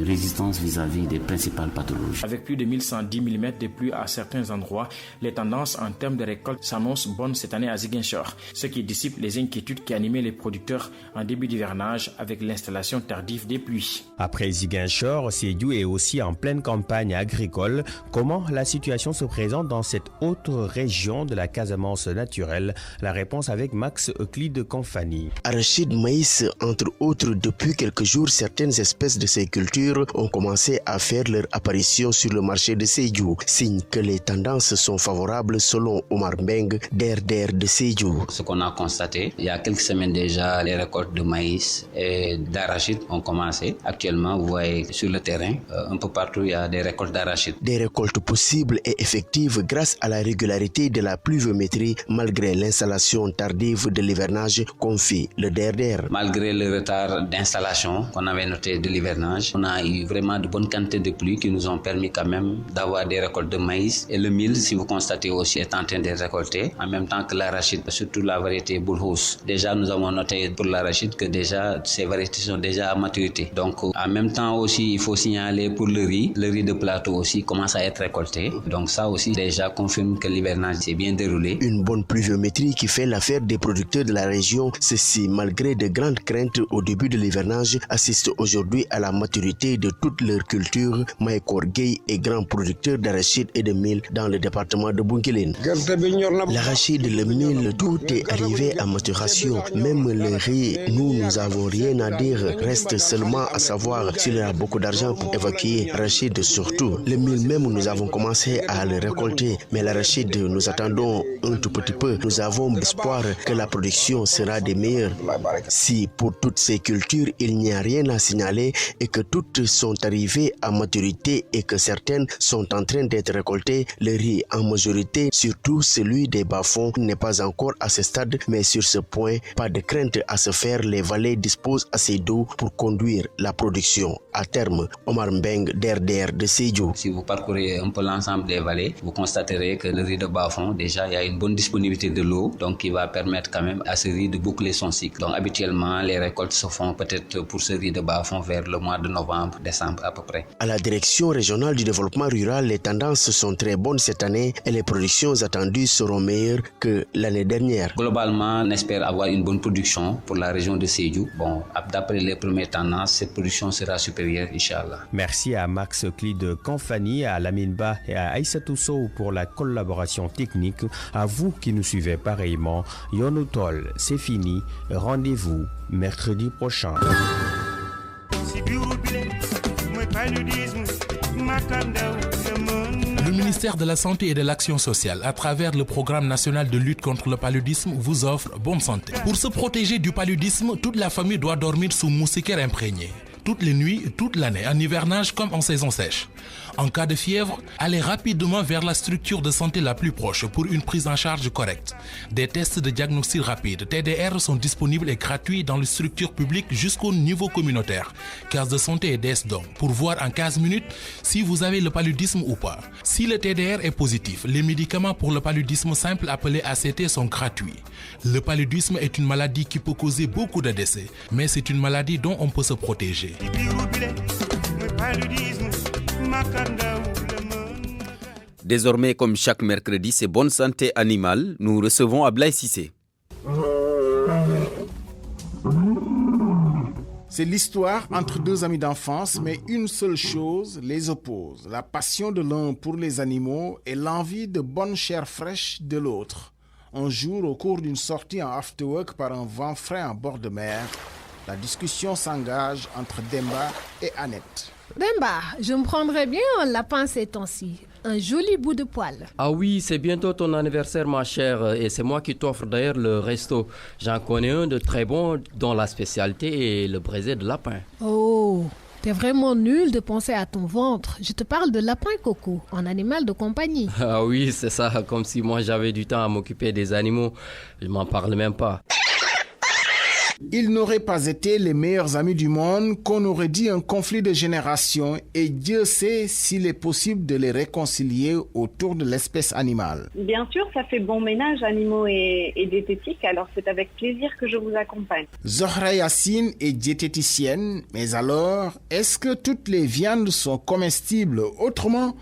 Résistance vis-à-vis des principales pathologies. Avec plus de 1110 mm de pluie à certains endroits, les tendances en termes de récolte s'annoncent bonnes cette année à Ziguinchor, ce qui dissipe les inquiétudes qui animaient les producteurs en début d'hivernage avec l'installation tardive des pluies. Après Ziguinchor, Sédhiou est aussi en pleine campagne agricole. Comment la situation se présente dans cette autre région de la Casamance naturelle? La réponse avec Max Euclide Confani. Arachide, maïs, entre autres, depuis quelques jours, certaines espèces de ces cultures ont commencé à faire leur apparition sur le marché de Sédhiou, signe que les tendances sont favorables selon Omar Mbeng, DRDR de Sédhiou. Ce qu'on a constaté, il y a quelques semaines déjà, les récoltes de maïs et d'arachide ont commencé. Actuellement, vous voyez sur le terrain, un peu partout, il y a des récoltes d'arachide. Des récoltes possibles et effectives grâce à la régularité de la pluviométrie malgré l'installation tardive de l'hivernage, confie le DRDR. Malgré le retard d'installation qu'on avait noté de l'hivernage, on a eu vraiment de bonnes quantités de pluie qui nous ont permis quand même d'avoir des récoltes de maïs. Et le mil, si vous constatez aussi, est en train de récolter, en même temps que l'arachide, surtout la variété Bullhouse. Déjà, nous avons noté pour l'arachide que déjà, ces variétés sont déjà à maturité. Donc, en même temps aussi, il faut signaler pour le riz de plateau aussi commence à être récolté. Donc ça aussi, déjà confirme que l'hivernage s'est bien déroulé. Une bonne pluviométrie qui fait l'affaire des producteurs de la région. Ceci, malgré de grandes craintes au début de l'hivernage, assiste aujourd'hui à la maturité de toutes leurs cultures. Maïkor Gueye est grand producteur d'arachide et de mil dans le département de Bunkiling. L'arachide et le mil, tout est arrivé à maturation. Même le riz, nous n'avons rien à dire. Reste seulement à savoir s'il y a beaucoup d'argent pour évacuer l'arachide surtout. Le mil même, nous avons commencé à le récolter. Mais l'arachide, nous attendons un tout petit peu. Nous avons espoir que la production sera des meilleures. Si pour toutes ces cultures, il n'y a rien à signaler et que toutes sont arrivées à maturité et que certaines sont en train d'être récoltées, le riz en majorité, surtout celui des bas-fonds, n'est pas encore à ce stade, mais sur ce point, pas de crainte à se faire, les vallées disposent assez d'eau pour conduire la production à terme. Omar Mbeng, DRDR de Sédhiou. Si vous parcourez un peu l'ensemble des vallées, vous constaterez que le riz de bas-fond, déjà, il y a une bonne disponibilité de l'eau, donc qui va permettre quand même à ce riz de boucler son cycle. Donc habituellement, les récoltes se font peut-être pour ce riz de bas-fond vers le mois de novembre, décembre à peu près. À la direction régionale du développement rural, les tendances sont très bonnes cette année et les productions attendues seront meilleures que l'année dernière. Globalement, on espère avoir une bonne production pour la région de Sédhiou. Bon, d'après les premières tendances, cette production sera supérieure, Inch'Allah. Merci à Max Euclide Confani, à Lamine Ba et à Aïssatou Sow pour la collaboration technique. À vous qui nous suivez pareillement, Yonutol, c'est fini. Rendez-vous mercredi prochain. Le ministère de la Santé et de l'Action sociale, à travers le programme national de lutte contre le paludisme, vous offre Bonne Santé. Pour se protéger du paludisme, toute la famille doit dormir sous moustiquaire imprégné. toutes les nuits, toute l'année, en hivernage comme en saison sèche. En cas de fièvre, allez rapidement vers la structure de santé la plus proche pour une prise en charge correcte. Des tests de diagnostic rapide TDR sont disponibles et gratuits dans les structures publiques jusqu'au niveau communautaire. Case de santé et DS-DOM pour voir en 15 minutes si vous avez le paludisme ou pas. Si le TDR est positif, les médicaments pour le paludisme simple appelé ACT sont gratuits. Le paludisme est une maladie qui peut causer beaucoup de décès, mais c'est une maladie dont on peut se protéger. Désormais, comme chaque mercredi, c'est Bonne Santé Animale. Nous recevons Ablaye Cissé. C'est l'histoire entre deux amis d'enfance, mais une seule chose les oppose. La passion de l'un pour les animaux et l'envie de bonne chair fraîche de l'autre. Un jour, au cours d'une sortie en afterwork par un vent frais en bord de mer, la discussion s'engage entre Demba et Annette. Demba, je me prendrais bien un lapin ces temps-ci. Un joli bout de poil. Ah oui, c'est bientôt ton anniversaire, ma chère, et c'est moi qui t'offre d'ailleurs le resto. J'en connais un de très bon dont la spécialité est le braisé de lapin. Oh, t'es vraiment nul de penser à ton ventre. Je te parle de lapin coco, un animal de compagnie. Ah oui, c'est ça, comme si moi j'avais du temps à m'occuper des animaux. Je m'en parle même pas. Ils n'auraient pas été les meilleurs amis du monde, qu'on aurait dit un conflit de génération, et Dieu sait s'il est possible de les réconcilier autour de l'espèce animale. Bien sûr, ça fait bon ménage, animaux et diététique, alors c'est avec plaisir que je vous accompagne. Zohra Yassine est diététicienne, mais alors, est-ce que toutes les viandes sont comestibles? Autrement,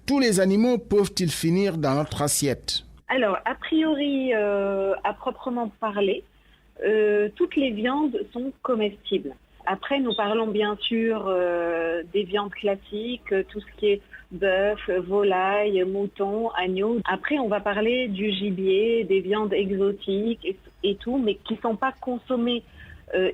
tous les animaux peuvent-ils finir dans notre assiette? Alors, a priori, à proprement parler, toutes les viandes sont comestibles. Après, nous parlons bien sûr des viandes classiques, tout ce qui est bœuf, volaille, mouton, agneau. Après, on va parler du gibier, des viandes exotiques et tout, mais qui ne sont pas consommées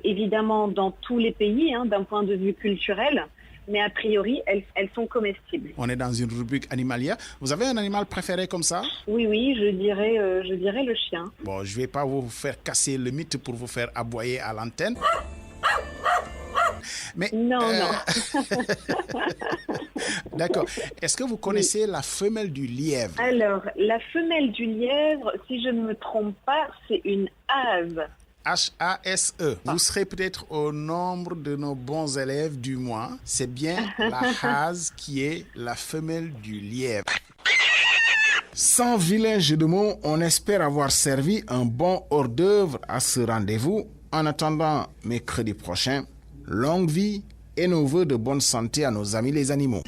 évidemment dans tous les pays, d'un point de vue culturel. Mais a priori, elles sont comestibles. On est dans une rubrique animalière. Vous avez un animal préféré comme ça? Oui, je dirais le chien. Bon, je ne vais pas vous faire casser le mythe pour vous faire aboyer à l'antenne. Mais, non. D'accord. Est-ce que vous connaissez la femelle du lièvre? Alors, la femelle du lièvre, si je ne me trompe pas, c'est une hase. H-A-S-E. Vous serez peut-être au nombre de nos bons élèves du mois. C'est bien la hase qui est la femelle du lièvre. Sans vilain jeu de mots, on espère avoir servi un bon hors-d'œuvre à ce rendez-vous. En attendant mercredi prochain, longue vie et nos vœux de bonne santé à nos amis les animaux.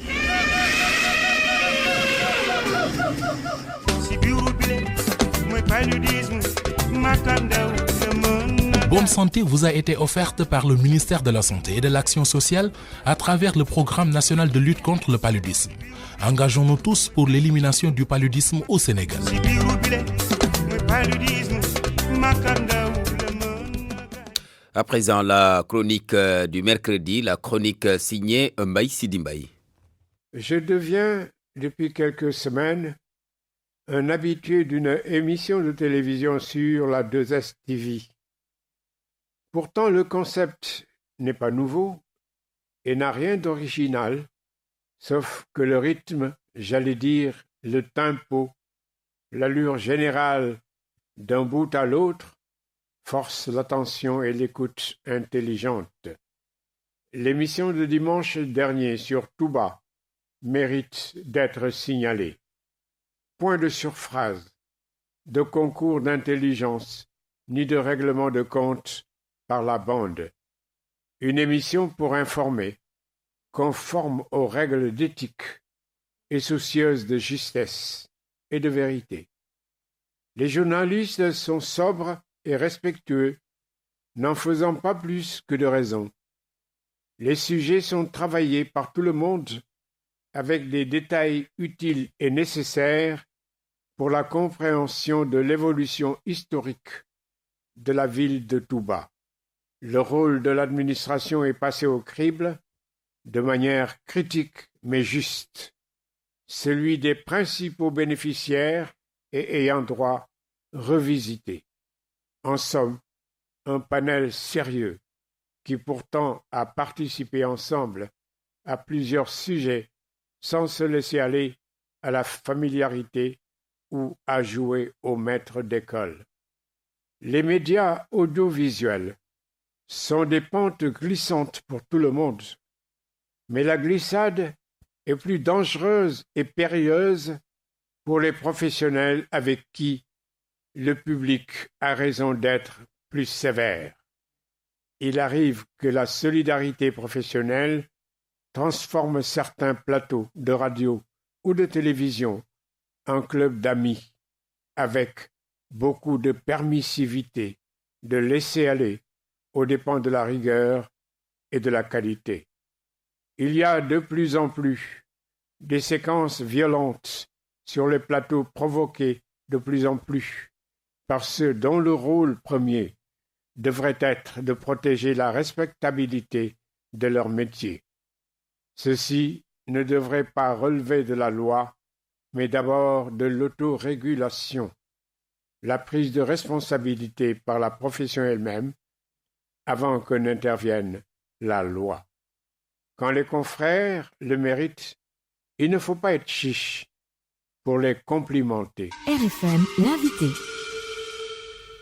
Bonne Santé vous a été offerte par le ministère de la Santé et de l'Action sociale à travers le programme national de lutte contre le paludisme. Engageons-nous tous pour l'élimination du paludisme au Sénégal. À présent, la chronique du mercredi, la chronique signée Mbaye Sidi Mbaye. Je deviens, depuis quelques semaines, un habitué d'une émission de télévision sur la 2S TV. Pourtant, le concept n'est pas nouveau et n'a rien d'original, sauf que le rythme, j'allais dire le tempo, l'allure générale d'un bout à l'autre, force l'attention et l'écoute intelligente. L'émission de dimanche dernier sur Touba mérite d'être signalée. Point de surphrase, de concours d'intelligence, ni de règlement de compte par la bande. Une émission pour informer, conforme aux règles d'éthique et soucieuse de justesse et de vérité. Les journalistes sont sobres et respectueux, n'en faisant pas plus que de raison. Les sujets sont travaillés par tout le monde avec des détails utiles et nécessaires pour la compréhension de l'évolution historique de la ville de Touba. Le rôle de l'administration est passé au crible de manière critique mais juste, celui des principaux bénéficiaires et ayant droit revisité. En somme, un panel sérieux, qui pourtant a participé ensemble à plusieurs sujets sans se laisser aller à la familiarité ou à jouer au maître d'école. Les médias audiovisuels sont des pentes glissantes pour tout le monde, mais la glissade est plus dangereuse et périlleuse pour les professionnels avec qui le public a raison d'être plus sévère. Il arrive que la solidarité professionnelle transforme certains plateaux de radio ou de télévision en club d'amis avec beaucoup de permissivité, de laisser-aller aux dépens de la rigueur et de la qualité. Il y a de plus en plus des séquences violentes sur les plateaux provoquées de plus en plus par ceux dont le rôle premier devrait être de protéger la respectabilité de leur métier. Ceci ne devrait pas relever de la loi, mais d'abord de l'autorégulation, la prise de responsabilité par la profession elle-même, avant que n'intervienne la loi. Quand les confrères le méritent, il ne faut pas être chiche pour les complimenter. RFM, l'invité.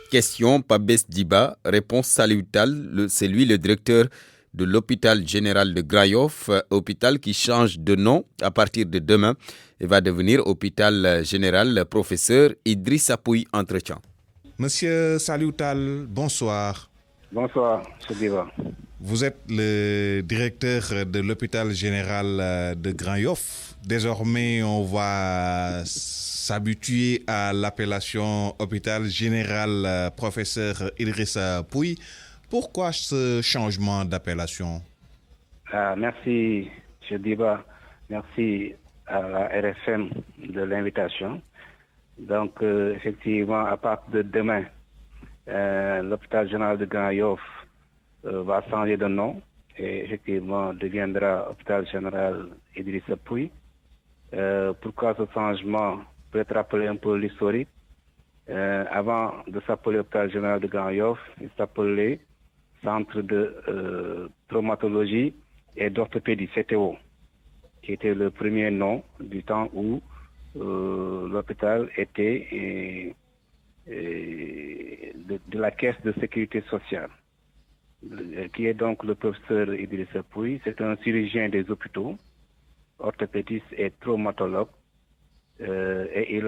Question Pabès Diba, réponse Salutal, c'est lui le directeur de l'hôpital général de Grayoff, hôpital qui change de nom à partir de demain et va devenir hôpital général. Professeur Idrissa Pouy, entretien. Monsieur Salutal, bonsoir. Bonsoir, M. Diba. Vous êtes le directeur de l'hôpital général de Grayoff. Désormais, on va s'habituer à l'appellation hôpital général professeur Idrissa Pouy. Pourquoi ce changement d'appellation? Merci, M. Diba. Merci à la RFM de l'invitation. Donc, effectivement, à partir de demain, l'hôpital général de Grayoff va changer de nom et effectivement deviendra hôpital général Idrissa Pouy. Pourquoi ce changement? Peut-être rappeler un peu l'historique. Avant de s'appeler hôpital général de Grayoff, il s'appelait Centre de traumatologie et d'orthopédie, CTO, qui était le premier nom du temps où l'hôpital était de la caisse de sécurité sociale, qui est donc le professeur Idrissa Pouy. C'est un chirurgien des hôpitaux, orthopédiste et traumatologue, et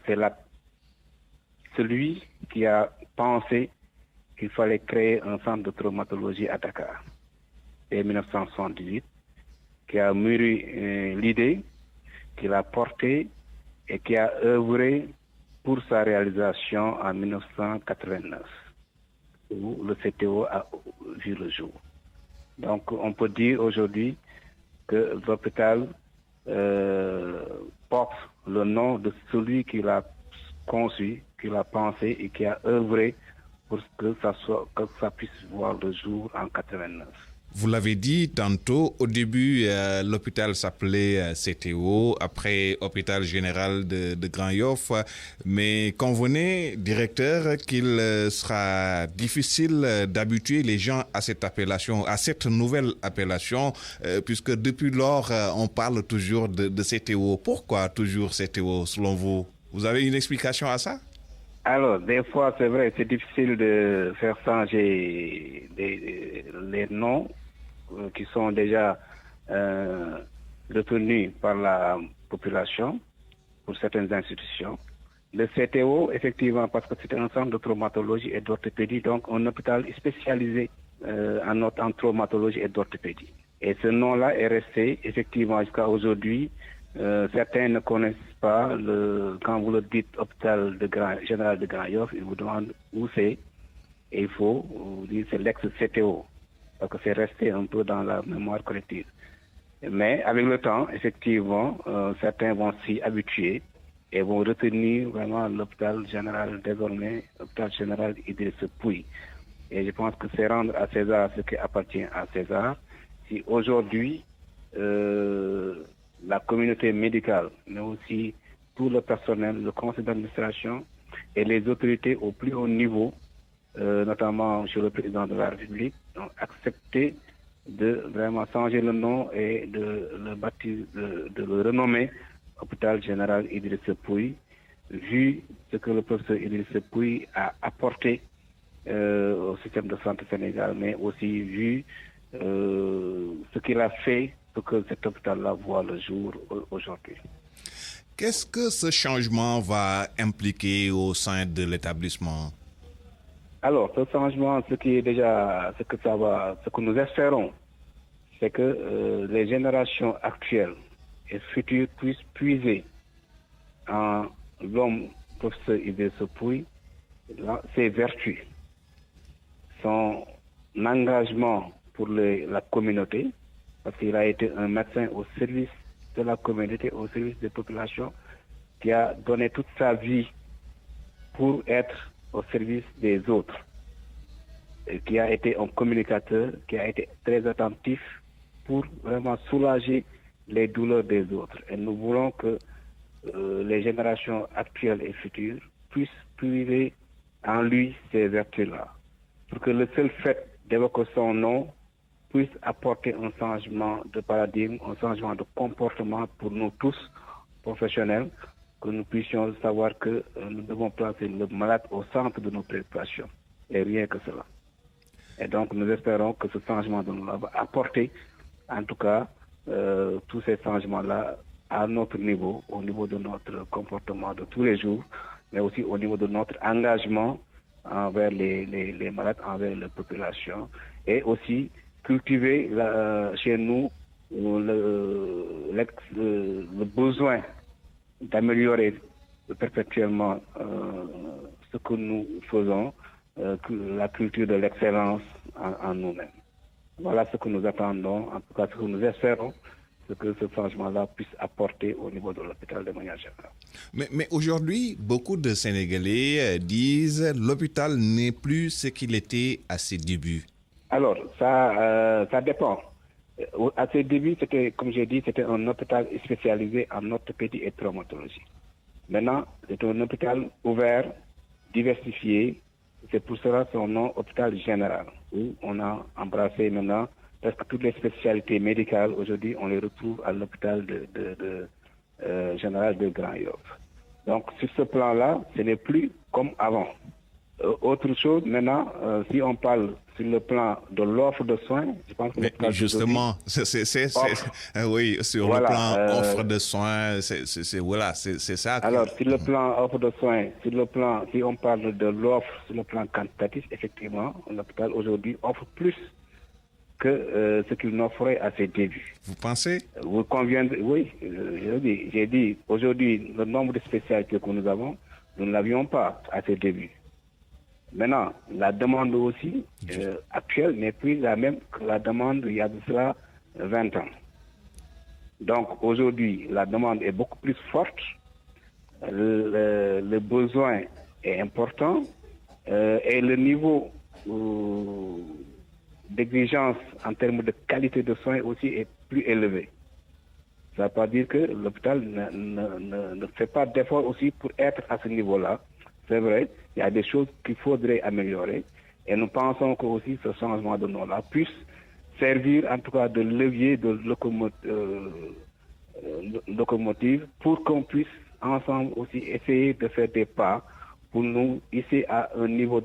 c'est celui qui a pensé qu'il fallait créer un centre de traumatologie à Dakar. En 1978, qui a mûri l'idée, qui l'a portée et qui a œuvré pour sa réalisation en 1989, où le CTO a vu le jour. Donc on peut dire aujourd'hui que l'hôpital porte le nom de celui qui l'a conçu, qui l'a pensé et qui a œuvré pour que ça puisse voir le jour en 1989. Vous l'avez dit tantôt, au début, l'hôpital s'appelait CTO, après hôpital général de Grayoff, mais convenez, directeur, qu'il sera difficile d'habituer les gens à cette appellation, à cette nouvelle appellation, puisque depuis lors, on parle toujours de CTO. Pourquoi toujours CTO, selon vous? Vous avez une explication à ça? Alors, des fois, c'est vrai, c'est difficile de faire changer les noms qui sont déjà retenus par la population pour certaines institutions. Le CTO, effectivement, parce que c'est un centre de traumatologie et d'orthopédie, donc un hôpital spécialisé en traumatologie et d'orthopédie. Et ce nom-là est resté, effectivement, jusqu'à aujourd'hui. Certains ne connaissent pas, quand vous le dites hôpital général de Grayoff, ils vous demandent où c'est, et il faut vous dire c'est l'ex-CTO, parce que c'est resté un peu dans la mémoire collective. Mais avec le temps, effectivement, certains vont s'y habituer et vont retenir vraiment l'hôpital général, désormais, hôpital général Idrissa Pouy. Et je pense que c'est rendre à César ce qui appartient à César. Si aujourd'hui, la communauté médicale, mais aussi tout le personnel, le conseil d'administration et les autorités au plus haut niveau notamment chez le président de la République, ont accepté de vraiment changer le nom et de le renommer Hôpital Général Idrissa Pouye, vu ce que le professeur Idrissa Pouye a apporté au système de santé sénégal, mais aussi vu ce qu'il a fait pour que cet hôpital-là voit le jour aujourd'hui. Qu'est-ce que ce changement va impliquer au sein de l'établissement? Alors, ce changement, ce que nous espérons, c'est que les générations actuelles et futures puissent puiser en l'homme professeur Idrissa Pouye ses vertus, son engagement pour la communauté, parce qu'il a été un médecin au service de la communauté, au service des populations, qui a donné toute sa vie pour être au service des autres, et qui a été un communicateur, qui a été très attentif pour vraiment soulager les douleurs des autres. Et nous voulons que les générations actuelles et futures puissent puiser en lui ces vertus-là, pour que le seul fait d'évoquer son nom puisse apporter un changement de paradigme, un changement de comportement pour nous tous, professionnels, que nous puissions savoir que nous devons placer le malade au centre de nos préoccupations, et rien que cela. Et donc nous espérons que ce changement va apporter, en tout cas, tous ces changements-là à notre niveau, au niveau de notre comportement de tous les jours, mais aussi au niveau de notre engagement envers les malades, envers la population, et aussi cultiver chez nous le besoin d'améliorer perpétuellement ce que nous faisons, la culture de l'excellence en nous-mêmes. Voilà ce que nous attendons, en tout cas ce que nous espérons, ce que ce changement-là puisse apporter au niveau de l'hôpital de manière générale. Mais aujourd'hui, beaucoup de Sénégalais disent l'hôpital n'est plus ce qu'il était à ses débuts. Alors, ça dépend. À ses débuts, c'était, comme j'ai dit, c'était un hôpital spécialisé en orthopédie et traumatologie. Maintenant, c'est un hôpital ouvert, diversifié. C'est pour cela son nom hôpital général, où on a embrassé maintenant presque toutes les spécialités médicales. Aujourd'hui, on les retrouve à l'hôpital général de Grand Yoff. Donc, sur ce plan-là, ce n'est plus comme avant. Autre chose, maintenant, si on parle sur le plan de l'offre de soins, je pense que... Mais justement, oui, sur le plan offre de soins, c'est ça. Alors, sur le plan offre de soins, si on parle de l'offre sur le plan quantitatif, effectivement, l'hôpital aujourd'hui offre plus que ce qu'il n'offrait à ses débuts. Vous pensez? Vous conviendrez, oui, j'ai dit, aujourd'hui, le nombre de spécialités que nous avons, nous ne l'avions pas à ses débuts. Maintenant, la demande aussi actuelle n'est plus la même que la demande il y a de cela 20 ans. Donc aujourd'hui, la demande est beaucoup plus forte, le besoin est important et le niveau d'exigence en termes de qualité de soins aussi est plus élevé. Ça ne veut pas dire que l'hôpital ne fait pas d'efforts aussi pour être à ce niveau-là. C'est vrai, il y a des choses qu'il faudrait améliorer et nous pensons que aussi ce changement de nom-là puisse servir en tout cas de levier, de locomotive pour qu'on puisse ensemble aussi essayer de faire des pas pour nous hisser à un niveau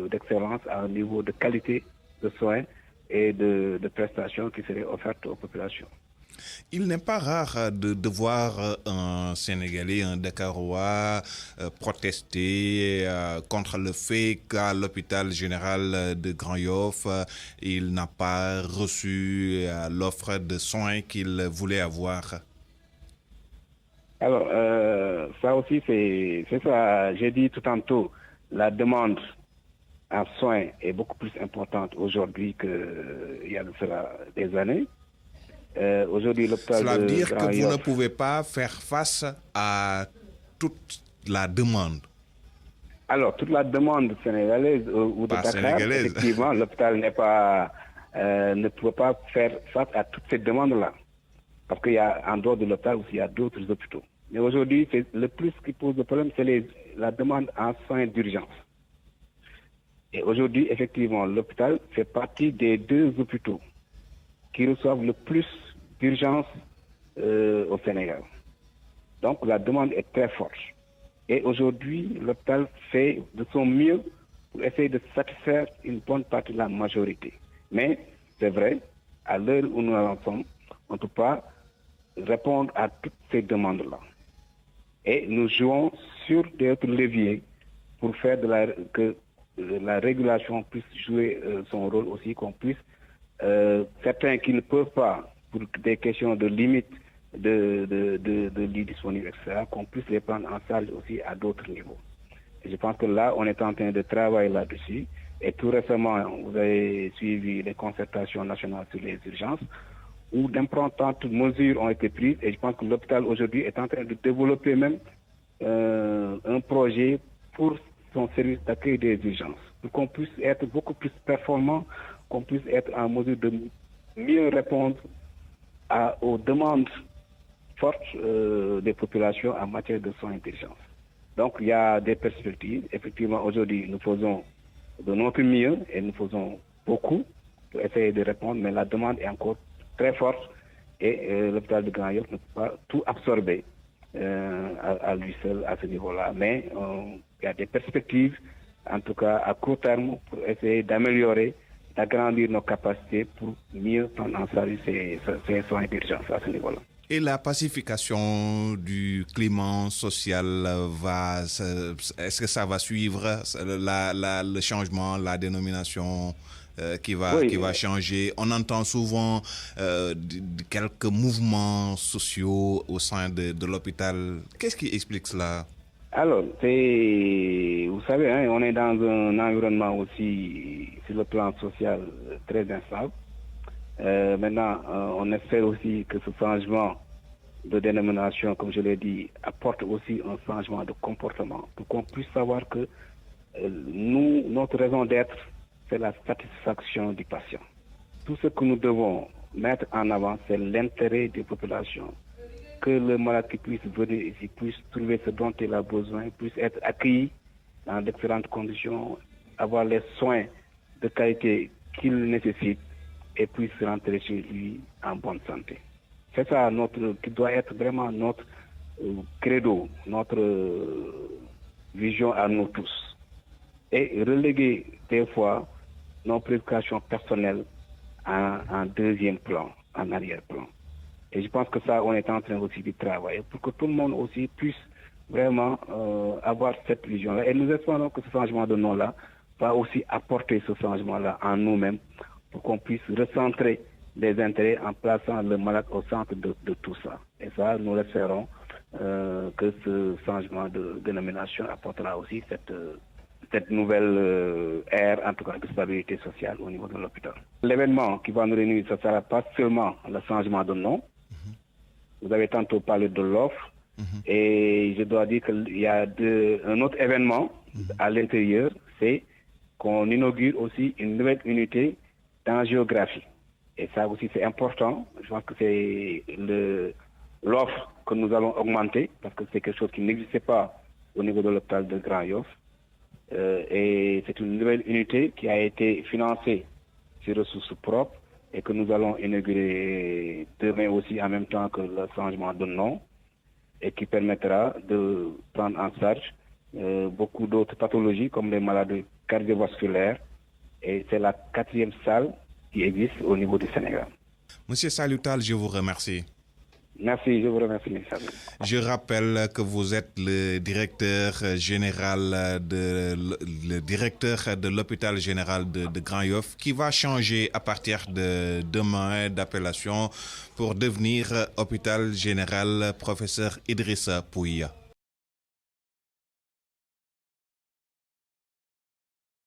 d'excellence, à un niveau de qualité de soins et de prestations qui seraient offertes aux populations. Il n'est pas rare de voir un Sénégalais, un Dakarois protester contre le fait qu'à l'hôpital général de Grand Yoff, il n'a pas reçu l'offre de soins qu'il voulait avoir. Alors, ça aussi, c'est ça. J'ai dit tout tantôt, la demande en soins est beaucoup plus importante aujourd'hui qu'il y a des années. Aujourd'hui, cela veut dire que vous ne pouvez pas faire face à toute la demande. Alors, toute la demande sénégalaise ou de Dakar, effectivement, l'hôpital ne peut pas faire face à toutes ces demandes-là. Parce qu'il y a, en dehors de l'hôpital aussi, il y a d'autres hôpitaux. Mais aujourd'hui, le plus qui pose le problème, c'est la demande en soins d'urgence. Et aujourd'hui, effectivement, l'hôpital fait partie des 2 hôpitaux qui reçoivent le plus d'urgence au Sénégal. Donc la demande est très forte. Et aujourd'hui, l'hôpital fait de son mieux pour essayer de satisfaire une bonne partie de la majorité. Mais c'est vrai, à l'heure où nous en sommes, on ne peut pas répondre à toutes ces demandes-là. Et nous jouons sur d'autres leviers pour faire que la régulation puisse jouer son rôle aussi, qu'on puisse, certains qui ne peuvent pas, pour des questions de limite de lits disponibles, etc., qu'on puisse les prendre en charge aussi à d'autres niveaux. Et je pense que là, on est en train de travailler là-dessus. Et tout récemment, vous avez suivi les concertations nationales sur les urgences, où d'importantes mesures ont été prises. Et je pense que l'hôpital aujourd'hui est en train de développer même un projet pour son service d'accueil des urgences, pour qu'on puisse être beaucoup plus performant, qu'on puisse être en mesure de mieux répondre aux demandes fortes des populations en matière de soins d'urgence. Donc il y a des perspectives. Effectivement, aujourd'hui, nous faisons de notre mieux et nous faisons beaucoup pour essayer de répondre, mais la demande est encore très forte et l'hôpital de Grand Yoff ne peut pas tout absorber à lui seul à ce niveau-là. Mais il y a des perspectives, en tout cas à court terme, pour essayer d'améliorer, d'agrandir nos capacités pour mieux prendre en charge ces soins d'urgence à ce niveau-là. Et la pacification du climat social est-ce que ça va suivre le changement, la dénomination qui va changer? On entend souvent quelques mouvements sociaux au sein de l'hôpital. Qu'est-ce qui explique cela? Alors, vous savez, on est dans un environnement aussi, sur le plan social, très instable. Maintenant, on espère aussi que ce changement de dénomination, comme je l'ai dit, apporte aussi un changement de comportement, pour qu'on puisse savoir que notre raison d'être, c'est la satisfaction du patient. Tout ce que nous devons mettre en avant, c'est l'intérêt des populations. Que le malade qui puisse venir ici puisse trouver ce dont il a besoin, puisse être accueilli dans d'excellentes conditions, avoir les soins de qualité qu'il nécessite et puisse rentrer chez lui en bonne santé. C'est ça qui doit être vraiment notre credo, notre vision à nous tous. Et reléguer des fois nos préoccupations personnelles en deuxième plan, en arrière-plan. Et je pense que ça, on est en train aussi de travailler pour que tout le monde aussi puisse vraiment avoir cette vision-là. Et nous espérons que ce changement de nom-là va aussi apporter ce changement-là en nous-mêmes pour qu'on puisse recentrer les intérêts en plaçant le malade au centre de tout ça. Et ça, nous espérons que ce changement de dénomination apportera aussi cette nouvelle ère, en tout cas, de stabilité sociale au niveau de l'hôpital. L'événement qui va nous réunir, ce ne sera pas seulement le changement de nom. Vous avez tantôt parlé de l'offre. Et je dois dire qu'il y a un autre événement à l'intérieur, c'est qu'on inaugure aussi une nouvelle unité d'angiographies. Et ça aussi, c'est important. Je pense que c'est l'offre que nous allons augmenter, parce que c'est quelque chose qui n'existait pas au niveau de l'hôpital de Grand Yoff. Et c'est une nouvelle unité qui a été financée sur ressources propres et que nous allons inaugurer demain aussi en même temps que le changement de nom et qui permettra de prendre en charge beaucoup d'autres pathologies comme les maladies cardiovasculaires. Et c'est la 4e salle qui existe au niveau du Sénégal. Monsieur Saliou Tall, je vous remercie. Merci, je vous remercie, M. Sabine. Je rappelle que vous êtes le directeur général de l'hôpital général de Grand Yoff, qui va changer à partir de demain d'appellation pour devenir hôpital général professeur Idrissa Pouye.